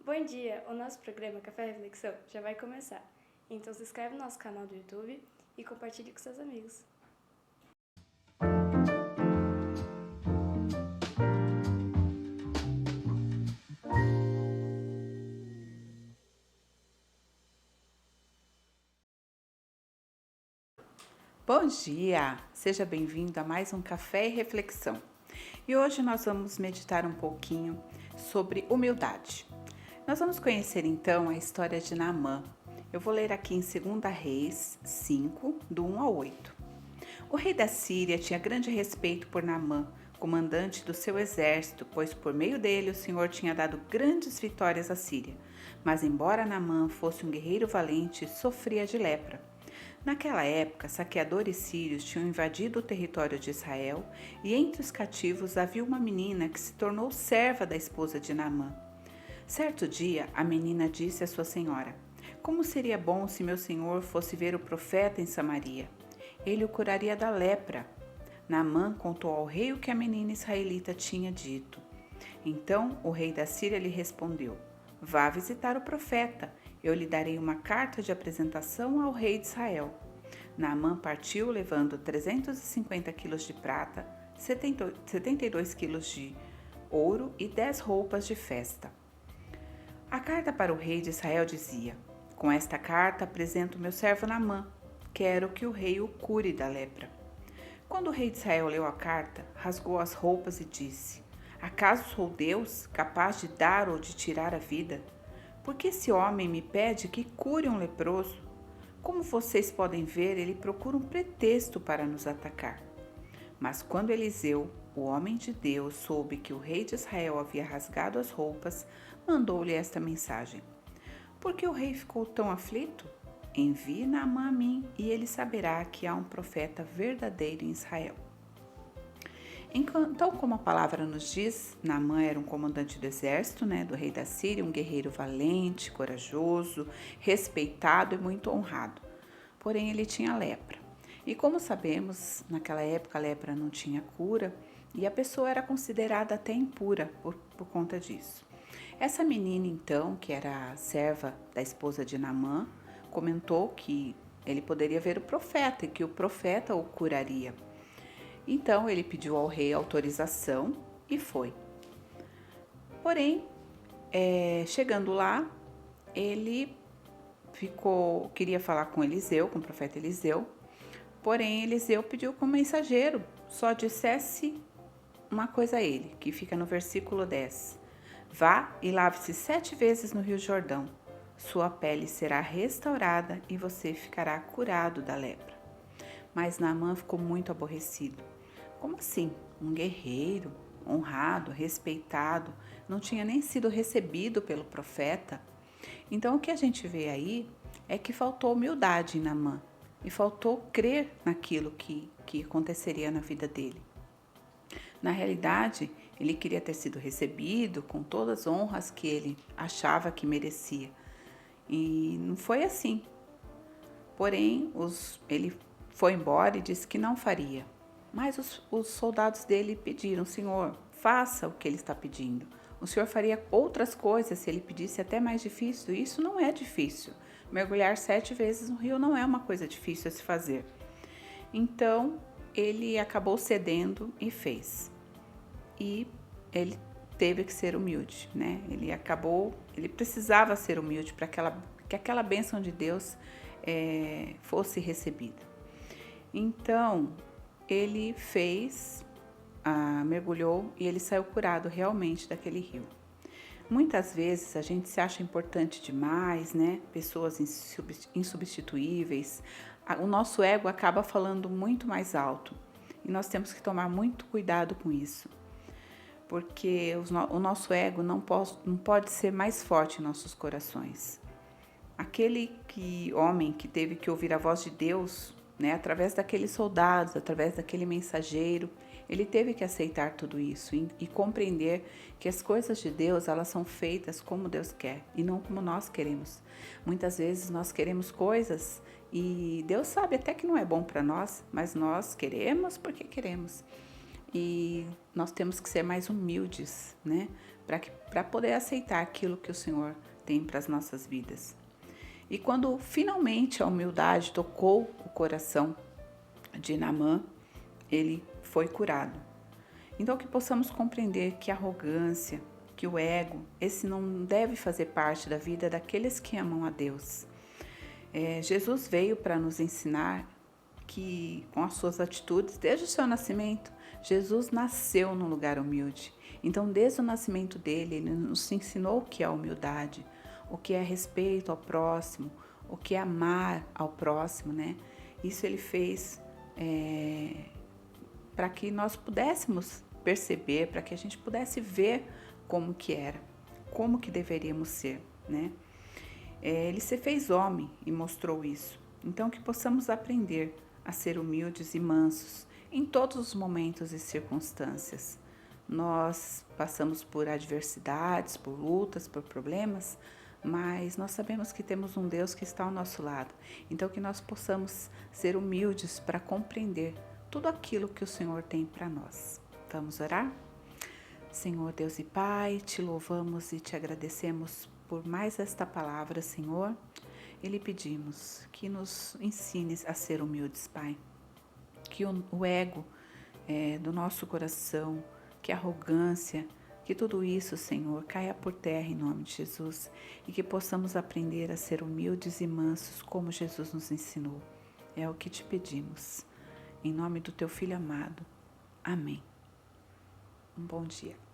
Bom dia! O nosso programa Café Reflexão já vai começar. Então se inscreve no nosso canal do YouTube e compartilhe com seus amigos. Bom dia! Seja bem-vindo a mais um Café e Reflexão. E hoje nós vamos meditar um pouquinho sobre humildade. Nós vamos conhecer então a história de Naamã. Eu vou ler aqui em 2 Reis 5, do 1 ao 8. O rei da Síria tinha grande respeito por Naamã, comandante do seu exército, pois por meio dele o Senhor tinha dado grandes vitórias à Síria. Mas embora Naamã fosse um guerreiro valente, sofria de lepra. Naquela época, saqueadores sírios tinham invadido o território de Israel e entre os cativos havia uma menina que se tornou serva da esposa de Naamã. Certo dia, a menina disse à sua senhora: "Como seria bom se meu senhor fosse ver o profeta em Samaria? Ele o curaria da lepra." Naamã contou ao rei o que a menina israelita tinha dito. Então o rei da Síria lhe respondeu: "Vá visitar o profeta. Eu lhe darei uma carta de apresentação ao rei de Israel." Naamã partiu levando 350 quilos de prata, 72 quilos de ouro e 10 roupas de festa. A carta para o rei de Israel dizia: "Com esta carta apresento meu servo Naamã. Quero que o rei o cure da lepra." Quando o rei de Israel leu a carta, rasgou as roupas e disse: "Acaso sou Deus, capaz de dar ou de tirar a vida? Porque esse homem me pede que cure um leproso? Como vocês podem ver, ele procura um pretexto para nos atacar." Mas quando Eliseu, o homem de Deus, soube que o rei de Israel havia rasgado as roupas, mandou-lhe esta mensagem: "Por que o rei ficou tão aflito? Envie Naamã a mim e ele saberá que há um profeta verdadeiro em Israel." Então, como a palavra nos diz, Naamã era um comandante do exército, do rei da Síria, um guerreiro valente, corajoso, respeitado e muito honrado. Porém, ele tinha lepra. E como sabemos, naquela época a lepra não tinha cura e a pessoa era considerada até impura por conta disso. Essa menina, então, que era a serva da esposa de Naamã, comentou que ele poderia ver o profeta e que o profeta o curaria. Então ele pediu ao rei autorização e foi. Porém, chegando lá, ele queria falar com Eliseu, com o profeta Eliseu. Porém, Eliseu pediu que o mensageiro só dissesse uma coisa a ele, que fica no versículo 10. "Vá e lave-se 7 vezes no Rio Jordão. Sua pele será restaurada e você ficará curado da lepra." Mas Naamã ficou muito aborrecido. Como assim? Um guerreiro, honrado, respeitado, não tinha nem sido recebido pelo profeta? Então o que a gente vê aí é que faltou humildade em Naamã e faltou crer naquilo que aconteceria na vida dele. Na realidade, ele queria ter sido recebido com todas as honras que ele achava que merecia. E não foi assim. Porém, ele foi embora e disse que não faria. Mas os soldados dele pediram: "Senhor, faça o que ele está pedindo. O Senhor faria outras coisas se ele pedisse até mais difícil. Isso não é difícil. Mergulhar 7 vezes no rio não é uma coisa difícil a se fazer." Então, ele acabou cedendo e fez. E ele teve que ser humilde, Ele precisava ser humilde para que aquela bênção de Deus fosse recebida. Então, ele mergulhou e ele saiu curado realmente daquele rio. Muitas vezes a gente se acha importante demais, Pessoas insubstituíveis. O nosso ego acaba falando muito mais alto e nós temos que tomar muito cuidado com isso, porque o nosso ego não pode ser mais forte em nossos corações. Aquele homem que teve que ouvir a voz de Deus, através daqueles soldados, através daquele mensageiro, ele teve que aceitar tudo isso e compreender que as coisas de Deus, elas são feitas como Deus quer e não como nós queremos. Muitas vezes nós queremos coisas e Deus sabe até que não é bom para nós, mas nós queremos porque queremos. E nós temos que ser mais humildes, para poder aceitar aquilo que o Senhor tem para as nossas vidas. E quando finalmente a humildade tocou o coração de Naamã, ele foi curado. Então que possamos compreender que a arrogância, que o ego, esse não deve fazer parte da vida daqueles que amam a Deus. Jesus veio para nos ensinar que com as suas atitudes, desde o seu nascimento, Jesus nasceu num lugar humilde. Então, desde o nascimento dele, ele nos ensinou o que é a humildade, o que é respeito ao próximo, o que é amar ao próximo, né? Isso ele fez para que nós pudéssemos perceber, para que a gente pudesse ver como que era, como que deveríamos ser, né? Ele se fez homem e mostrou isso. Então, que possamos aprender a ser humildes e mansos em todos os momentos e circunstâncias. Nós passamos por adversidades, por lutas, por problemas, mas nós sabemos que temos um Deus que está ao nosso lado. Então, que nós possamos ser humildes para compreender tudo aquilo que o Senhor tem para nós. Vamos orar? Senhor Deus e Pai, te louvamos e te agradecemos por mais esta palavra, Senhor. E lhe pedimos que nos ensines a ser humildes, Pai. Que o ego do nosso coração, que a arrogância, que tudo isso, Senhor, caia por terra em nome de Jesus. E que possamos aprender a ser humildes e mansos como Jesus nos ensinou. É o que te pedimos. Em nome do teu Filho amado. Amém. Um bom dia.